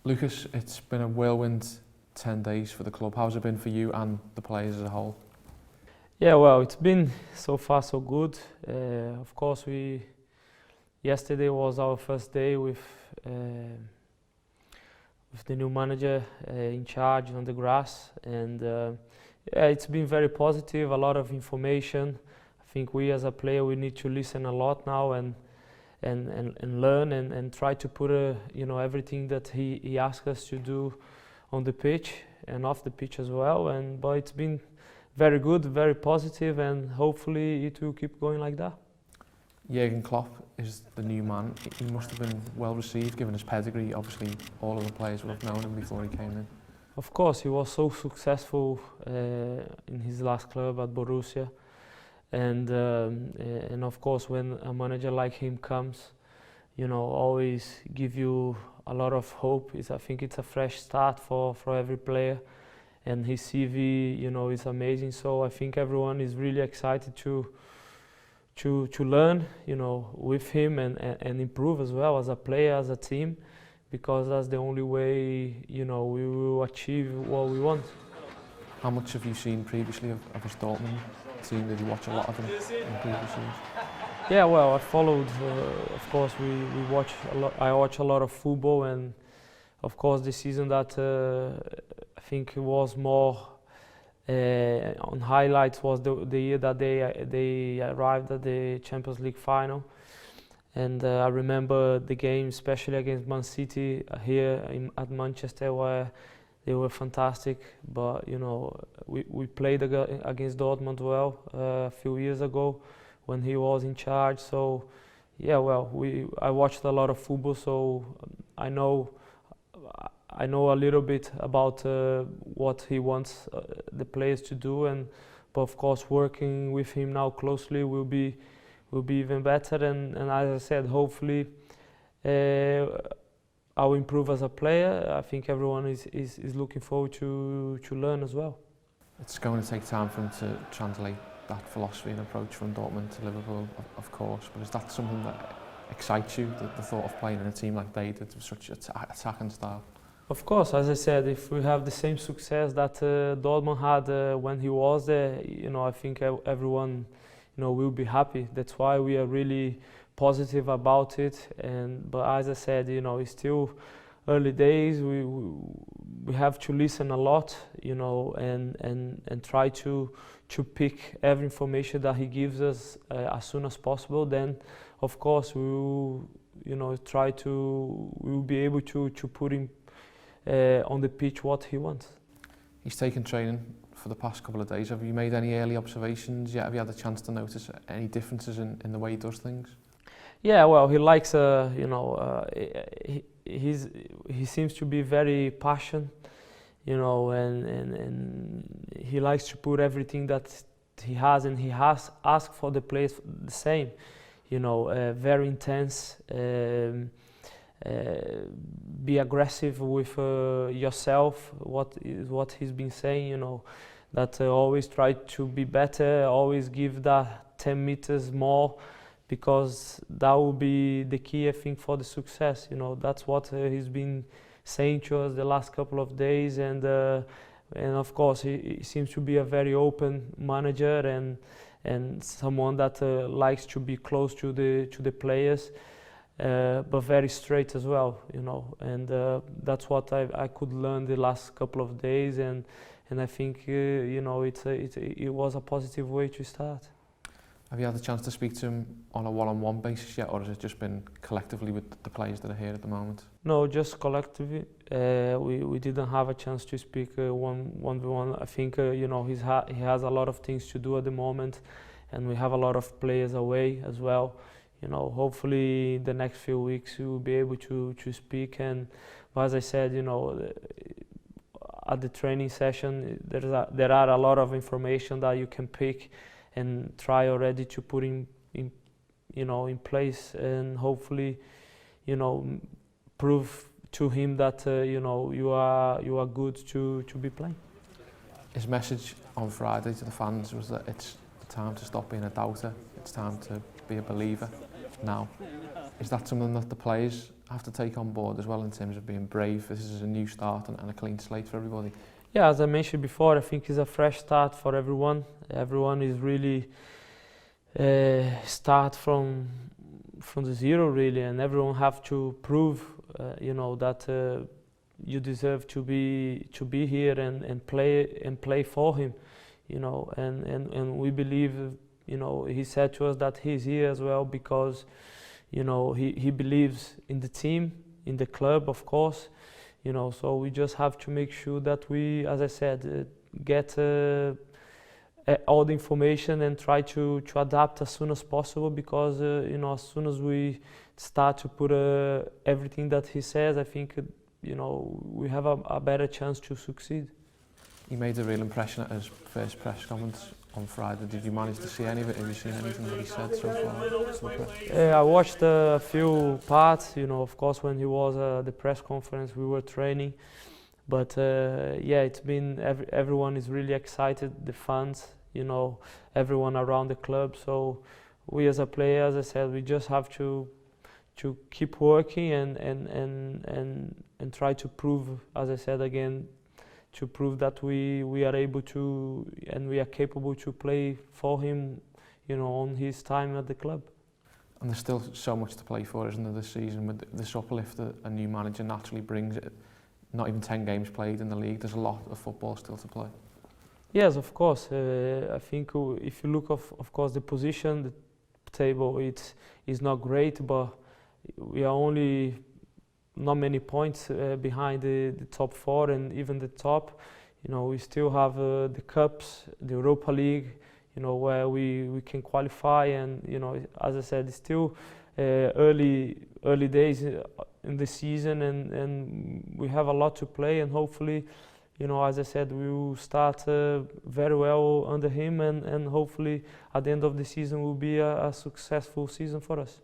Lucas, it's been a whirlwind 10 days for the club. How's it been for you and the players as a whole? Yeah, well, it's been so far so good. Of course, yesterday was our first day with the new manager in charge on the grass, and yeah, it's been very positive. A lot of information. I think we as a player we need to listen a lot now and learn and try to put everything that he asks us to do on the pitch and off the pitch as well. But it's been very good, very positive, and hopefully it will keep going like that. Jurgen Klopp is the new man. He must have been well received given his pedigree. Obviously all of the players would have known him before he came in. Of course, he was so successful in his last club at Borussia. And of course, when a manager like him comes, always give you a lot of hope. I think it's a fresh start for every player, and his CV, is amazing. So I think everyone is really excited to learn, with him and improve as well as a player, as a team, because that's the only way, we will achieve what we want. How much have you seen previously of his Dortmund team? Did you watch a lot of them in previous years? Yeah, well, I followed. Of course, we watch a lot. I watch a lot of football, and of course, the season that I think was more on highlights was the year that they arrived at the Champions League final. And I remember the game, especially against Man City here at Manchester, where they were fantastic. But we played against Dortmund well a few years ago when he was in charge. So yeah, well, I watched a lot of football, so I know a little bit about what he wants the players to do. But of course, working with him now closely will be even better. And as I said, hopefully I'll improve as a player. I think everyone is looking forward to learn as well. It's going to take time for him to translate that philosophy and approach from Dortmund to Liverpool, of course. But is that something that excites you, the thought of playing in a team like they did with such an attacking style? Of course, as I said, if we have the same success that Dortmund had when he was there, I think everyone, will be happy. That's why we are really positive about it. But as I said, it's still early days. We have to listen a lot, and try to pick every information that he gives us as soon as possible. Then, of course, we will, we will be able to put him on the pitch what he wants. He's taken training for the past couple of days. Have you made any early observations yet? Have you had a chance to notice any differences in the way he does things? Yeah, well, he likes, he seems to be very passionate, and he likes to put everything that he has, and he has asked for the players the same, very intense, be aggressive with yourself, what he's been saying, that always try to be better, always give that 10 meters more, because that will be the key, I think, for the success. That's what he's been saying to us the last couple of days, and of course he seems to be a very open manager and someone that likes to be close to the players, but very straight as well, and that's what I could learn the last couple of days, and I think it was a positive way to start. Have you had the chance to speak to him on a one-on-one basis yet, or has it just been collectively with the players that are here at the moment? No, just collectively. We didn't have a chance to speak one-on-one. I think he has a lot of things to do at the moment, and we have a lot of players away as well. Hopefully the next few weeks we will be able to speak. But as I said, at the training session there are a lot of information that you can pick and try already to put in place, and hopefully prove to him that you are good to be playing. His message on Friday to the fans was that it's time to stop being a doubter, it's time to be a believer. now. Is that something that the players have to take on board as well in terms of being brave? This is a new start and a clean slate for everybody. Yeah, as I mentioned before, I think it's a fresh start for everyone. Everyone is really start from the zero really, and everyone have to prove, that you deserve to be here and play for him, and we believe, he said to us that he's here as well because, he believes in the team, in the club, of course, so we just have to make sure that we, as I said, get all the information and try to adapt as soon as possible because, as soon as we start to put everything that he says, I think, we have a better chance to succeed. He made a real impression at his first press conference on Friday. Did you manage to see any of it? Have you seen anything that he said so far to the press? I watched a few parts, of course, when he was at the press conference, we were training. But it's been, everyone is really excited, the fans, everyone around the club. So we as a player, as I said, we just have to keep working and try to prove, as I said again, to prove that we are able to and we are capable to play for him, on his time at the club. And there's still so much to play for, isn't there, this season? With this uplift that a new manager naturally brings, it, not even 10 games played in the league, there's a lot of football still to play. Yes, of course. I think if you look, of course, the position, the table, it is not great, but we are only not many points behind the top four and even the top. We still have the cups, the Europa League, where we can qualify, and as I said, it's still early days in the season, and we have a lot to play, and hopefully, as I said, we will start very well under him, and hopefully at the end of the season will be a successful season for us.